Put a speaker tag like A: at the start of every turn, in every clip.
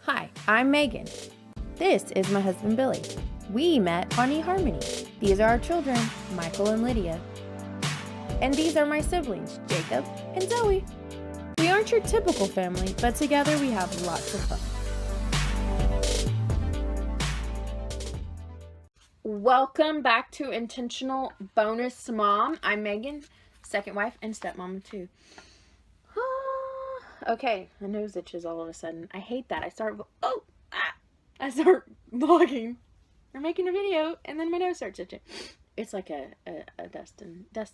A: Hi, I'm Megan. This is my husband Billy. We met on eHarmony. These are our children, Michael and Lydia. And these are my siblings, Jacob and Zoe. We aren't your typical family, but together we have lots of fun. Welcome back to Intentional Bonus Mom. I'm Megan, second wife and stepmom too. Okay, my nose itches all of a sudden. I hate that. I start vlogging or making a video, and then my nose starts itching. It's like a Dustin to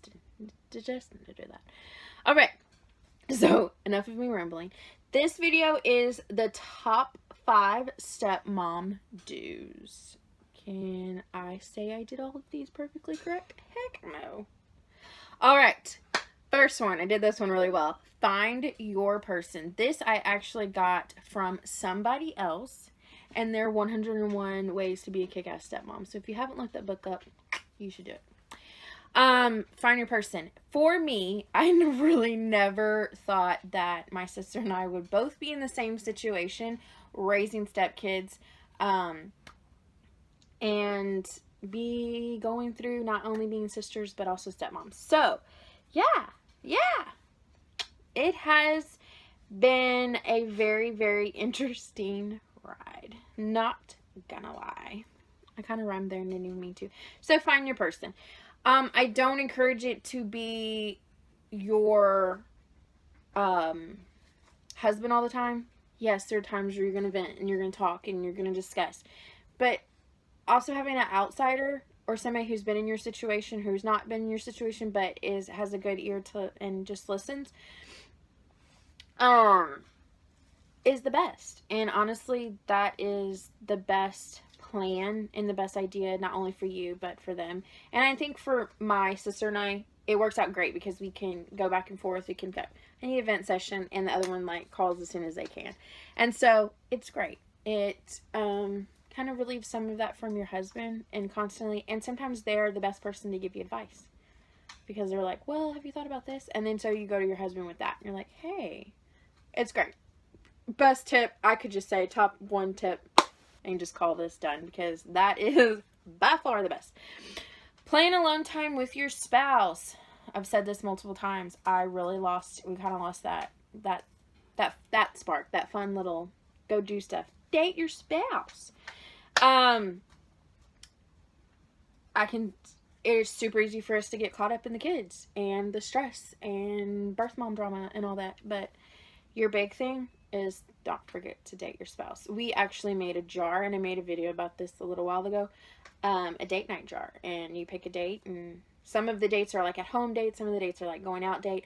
A: do that. All right, so enough of me rambling. This video is the top 5 stepmom do's. Can I say I did all of these perfectly correct? Heck no. All right, first one. I did this one really well. Find your person. This I actually got from somebody else, and their 101 ways to be a kick-ass stepmom. So if you haven't looked that book up, you should do it. Find your person. For me, I really never thought that my sister and I would both be in the same situation, raising stepkids, and be going through not only being sisters, but also stepmoms. So, yeah. It has been a very, very interesting ride. Not gonna lie. I kind of rhymed there and didn't even mean to. So, find your person. I don't encourage it to be your husband all the time. Yes, there are times where you're going to vent and you're going to talk and you're going to discuss. But also having an outsider or somebody who's been in your situation, who's not been in your situation, but has a good ear to and just listens, is the best. And honestly, that is the best plan and the best idea, not only for you, but for them. And I think for my sister and I, it works out great because we can go back and forth. We can go any event session, and the other one calls as soon as they can. And so it's great. It kind of relieves some of that from your husband, and sometimes they're the best person to give you advice because they're like, well, have you thought about this? And then so you go to your husband with that and you're like, hey, it's great. Best tip, I could just say top 1 tip and just call this done because that is by far the best. Plan alone time with your spouse. I've said this multiple times. We kind of lost that spark, that fun little go do stuff. Date your spouse. It is super easy for us to get caught up in the kids and the stress and birth mom drama and all that. But your big thing is don't forget to date your spouse. We actually made a jar, and I made a video about this a little while ago. A date night jar, and you pick a date, and some of the dates are like at home dates, some of the dates are like going out date.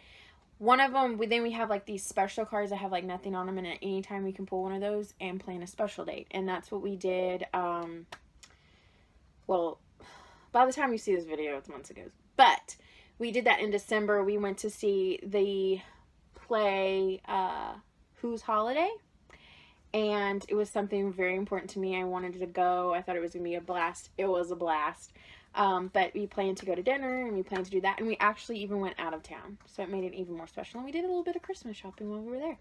A: One of them, we have like these special cards that have like nothing on them, and at any time we can pull one of those and plan a special date. And that's what we did. Well, by the time you see this video, it's months ago. But we did that in December. We went to see the play Whose Holiday? And it was something very important to me. I wanted to go. I thought it was going to be a blast. It was a blast. But we planned to go to dinner, and we planned to do that, and we actually even went out of town, so it made it even more special. And we did a little bit of Christmas shopping while we were there,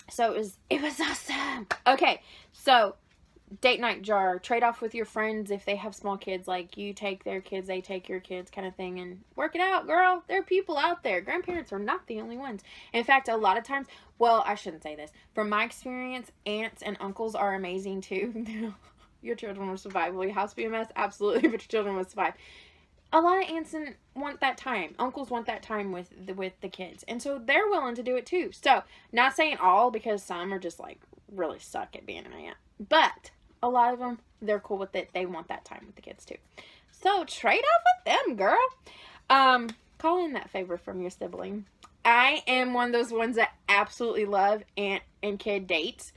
A: so it was awesome. Okay, so date night jar, trade off with your friends if they have small kids, like you take their kids, they take your kids, kind of thing, and work it out, girl. There are people out there. Grandparents are not the only ones. In fact, a lot of times, well, I shouldn't say this. From my experience, aunts and uncles are amazing too. Your children will survive. Will your house be a mess? Absolutely, but your children will survive. A lot of aunts want that time. Uncles want that time with the kids. And so they're willing to do it too. So, not saying all, because some are just like really suck at being an aunt. But a lot of them, they're cool with it. They want that time with the kids too. So, trade off with them, girl. Call in that favor from your sibling. I am one of those ones that absolutely love aunt and kid dates.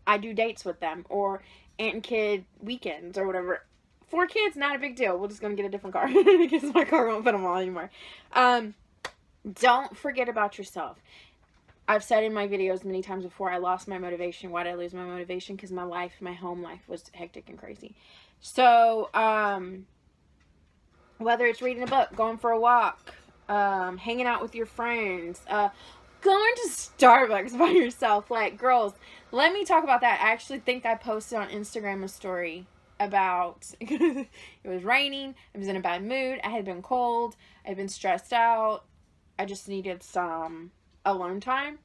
A: I do dates with them, or aunt and kid weekends or whatever. 4 kids, not a big deal. We're just going to get a different car because my car won't fit them all anymore. Don't forget about yourself. I've said in my videos many times before, I lost my motivation. Why did I lose my motivation? Because my home life was hectic and crazy. So, whether it's reading a book, going for a walk, hanging out with your friends, going to Starbucks by yourself. Like, girls, let me talk about that. I actually think I posted on Instagram a story about it was raining. I was in a bad mood. I had been cold. I had been stressed out. I just needed some alone time.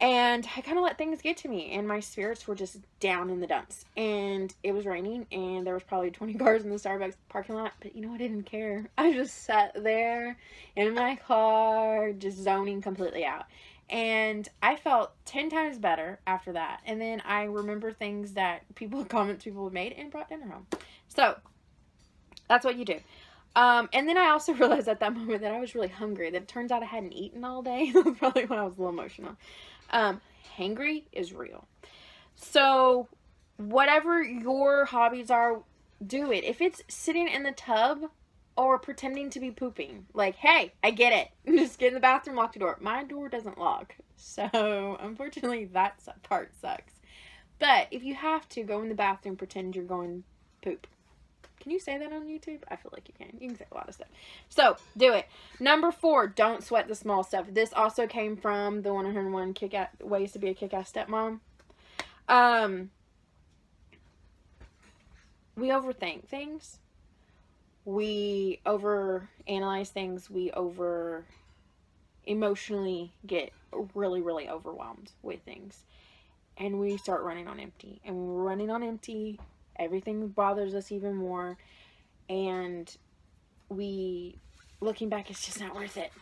A: And I kind of let things get to me, and my spirits were just down in the dumps. And it was raining, and there was probably 20 cars in the Starbucks parking lot. But you know, I didn't care. I just sat there in my car, just zoning completely out. And I felt 10 times better after that. And then I remember things that comments people had made, and brought dinner home. So that's what you do. And then I also realized at that moment that I was really hungry. That it turns out I hadn't eaten all day. That's probably when I was a little emotional. Hangry is real. So whatever your hobbies are, do it. If it's sitting in the tub or pretending to be pooping, like, hey, I get it. Just get in the bathroom, lock the door. My door doesn't lock. So unfortunately that part sucks. But if you have to go in the bathroom, pretend you're going poop. Can you say that on YouTube? I feel like you can. You can say a lot of stuff. So, do it. Number 4, don't sweat the small stuff. This also came from the 101 Ways to be a Kick-Ass Stepmom. We overthink things. We overanalyze things. We emotionally get really, really overwhelmed with things. And we start running on empty. And when we're running on empty, everything bothers us even more, and looking back, it's just not worth it.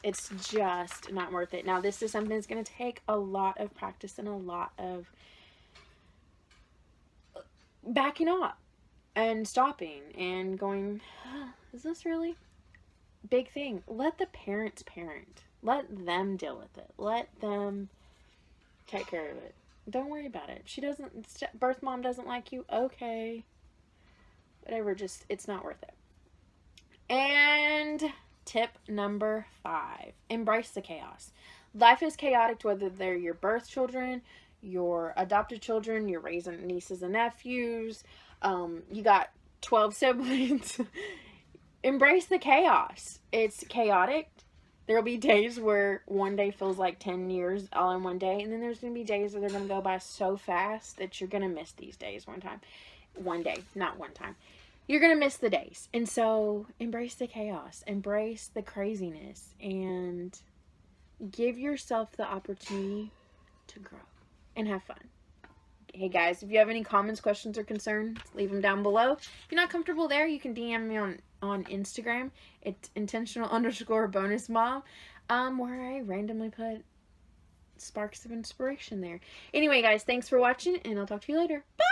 A: It's just not worth it. Now, this is something that's going to take a lot of practice and a lot of backing up and stopping and going, is this really? Big thing. Let the parents parent. Let them deal with it. Let them take care of it. Don't worry about it. Birth mom doesn't like you. Okay. Whatever, it's not worth it. And tip number 5, embrace the chaos. Life is chaotic, whether they're your birth children, your adopted children, you're raising nieces and nephews, you got 12 siblings. Embrace the chaos. It's chaotic. There'll be days where one day feels like 10 years all in one day. And then there's going to be days where they're going to go by so fast that you're going to miss these days one day, not one time. You're going to miss the days. And so embrace the chaos. Embrace the craziness. And give yourself the opportunity to grow and have fun. Hey guys, if you have any comments, questions, or concerns, leave them down below. If you're not comfortable there, you can DM me on Instagram. It's intentional_bonusmom, where I randomly put sparks of inspiration there. Anyway, guys, thanks for watching, and I'll talk to you later. Bye!